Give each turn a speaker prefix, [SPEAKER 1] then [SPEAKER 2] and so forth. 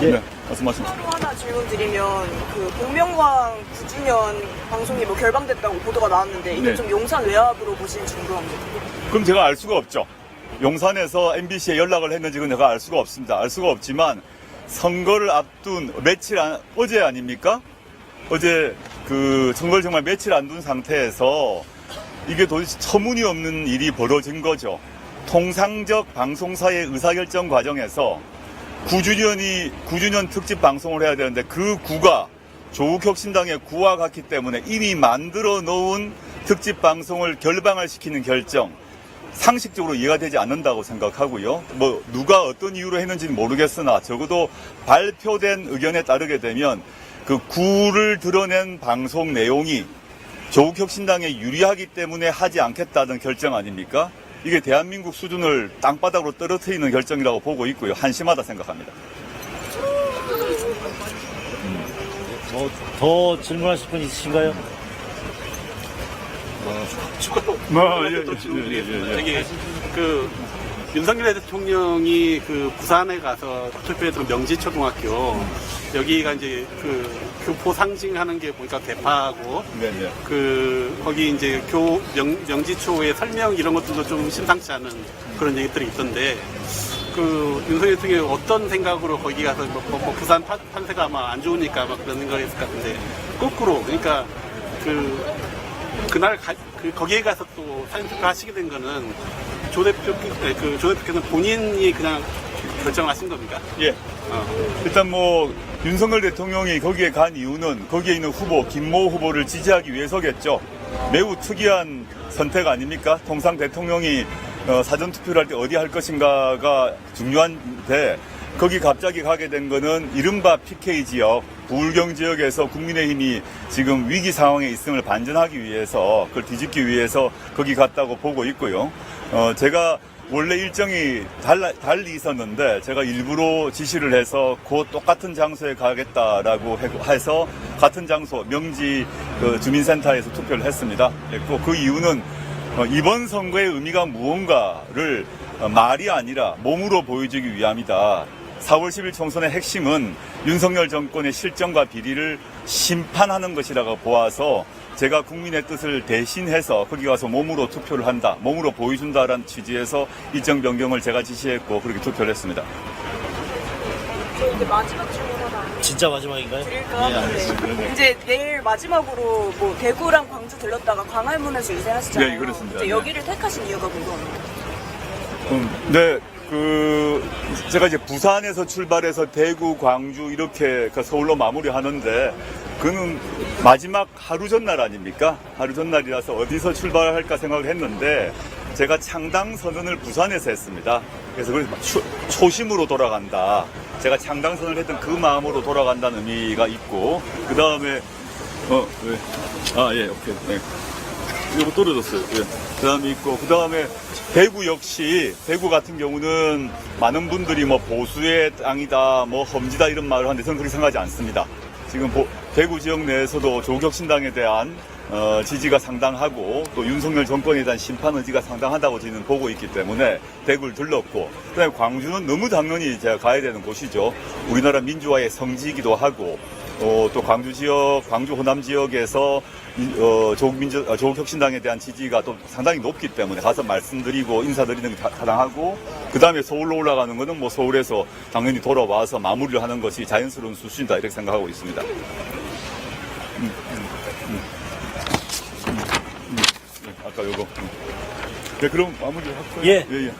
[SPEAKER 1] 네, 말씀하십시오.
[SPEAKER 2] 따로 하나 질문 드리면 그 복면가왕 9주년 방송이 뭐 결방됐다고 보도가 나왔는데 이게
[SPEAKER 1] 네.
[SPEAKER 2] 좀 용산 외압으로 보시는지 궁금합니다.
[SPEAKER 1] 그럼 제가 알 수가 없죠. 용산에서 MBC에 연락을 했는지 그건 제가 알 수가 없습니다. 알 수가 없지만 선거를 앞둔 어제 아닙니까? 어제 그 선거를 정말 며칠 안 둔 상태에서 이게 도대체 터무니없는 일이 벌어진 거죠. 통상적 방송사의 의사결정 과정에서 9주년 특집 방송을 해야 되는데 그 구가 조국혁신당의 구와 같기 때문에 이미 만들어 놓은 특집 방송을 결방을 시키는 결정, 상식적으로 이해가 되지 않는다고 생각하고요. 뭐 누가 어떤 이유로 했는지는 모르겠으나 적어도 발표된 의견에 따르게 되면 그 구를 드러낸 방송 내용이 조국혁신당에 유리하기 때문에 하지 않겠다는 결정 아닙니까? 이게 대한민국 수준을 땅바닥으로 떨어뜨리는 결정이라고 보고 있고요. 한심하다 생각합니다.
[SPEAKER 3] 더 질문하실 분 있으신가요?
[SPEAKER 4] 저기 그 윤석열 대통령이 그 부산에 가서 투표했던 명지초등학교 여기가 이제 그 교포 상징하는 게 보니까 대파하고
[SPEAKER 1] 네네.
[SPEAKER 4] 그 거기 이제 명지초의 설명 이런 것들도 좀 심상치 않은 그런 얘기들이 있던데 그 윤석열 대통령이 어떤 생각으로 거기 가서 뭐 부산 판세가 아마 안 좋으니까 막 그런 생각을 했을 것 같은데 거꾸로 그러니까 그날 거기에 가서 또 사전투표 하시게 된 거는 조 대표께서는 본인이 그냥 결정하신 겁니까?
[SPEAKER 1] 예. 일단 뭐 윤석열 대통령이 거기에 간 이유는 거기에 있는 후보 김모 후보를 지지하기 위해서겠죠. 매우 특이한 선택 아닙니까? 통상 대통령이 사전투표를 할 때 어디 할 것인가가 중요한데 거기 갑자기 가게 된 거는 이른바 PK 지역, 부울경 지역에서 국민의힘이 지금 위기 상황에 있음을 반전하기 위해서 그걸 뒤집기 위해서 거기 갔다고 보고 있고요. 제가 원래 일정이 달리 있었는데 제가 일부러 지시를 해서 그 똑같은 장소에 가겠다라고 해서 같은 장소 명지 주민센터에서 투표를 했습니다. 또 그 이유는 이번 선거의 의미가 무언가를 말이 아니라 몸으로 보여주기 위함이다. 4월 10일 총선의 핵심은 윤석열 정권의 실정과 비리를 심판하는 것이라고 보아서 제가 국민의 뜻을 대신해서 거기 가서 몸으로 투표를 한다, 몸으로 보여준다라는 취지에서 일정 변경을 제가 지시했고 그렇게 투표를 했습니다.
[SPEAKER 2] 저 이제 마지막 질문 하나
[SPEAKER 3] 진짜 마지막인가요?
[SPEAKER 2] 드릴까요?
[SPEAKER 3] 네, 알겠습니다.
[SPEAKER 2] 네. 이제 내일 마지막으로 뭐 대구랑 광주 들렀다가 광화문에서 유세하시잖아요.
[SPEAKER 1] 네, 그렇습니다.
[SPEAKER 2] 이제
[SPEAKER 1] 네.
[SPEAKER 2] 여기를 택하신 이유가 궁금합니다.
[SPEAKER 1] 네, 제가 이제 부산에서 출발해서 대구, 광주 이렇게 서울로 마무리하는데 그는 마지막 하루 전날 아닙니까? 하루 전날이라서 어디서 출발할까 생각을 했는데 제가 창당 선언을 부산에서 했습니다. 그래서 초심으로 돌아간다. 제가 창당 선언을 했던 그 마음으로 돌아간다는 의미가 있고 그 다음에 오케이. 네. 이거 떨어졌어요. 예. 그 다음에 있고, 그 다음에 대구 역시, 대구 같은 경우는 많은 분들이 뭐 보수의 땅이다, 뭐 험지다 이런 말을 하는데 저는 그렇게 생각하지 않습니다. 지금 대구 지역 내에서도 조국혁신당에 대한 지지가 상당하고 또 윤석열 정권에 대한 심판 의지가 상당하다고 저희는 보고 있기 때문에 대구를 들렀고 그다음에 광주는 너무 당연히 제가 가야 되는 곳이죠. 우리나라 민주화의 성지이기도 하고 또 광주 지역, 광주 호남 지역에서 조국혁신당에 대한 지지가 또 상당히 높기 때문에 가서 말씀드리고 인사드리는 게 타당하고 그 다음에 서울로 올라가는 거는 뭐 서울에서 당연히 돌아와서 마무리를 하는 것이 자연스러운 수순이다 이렇게 생각하고 있습니다. 아까 요거. 네, 그럼 마무리 할까요?
[SPEAKER 3] 예.
[SPEAKER 1] 예.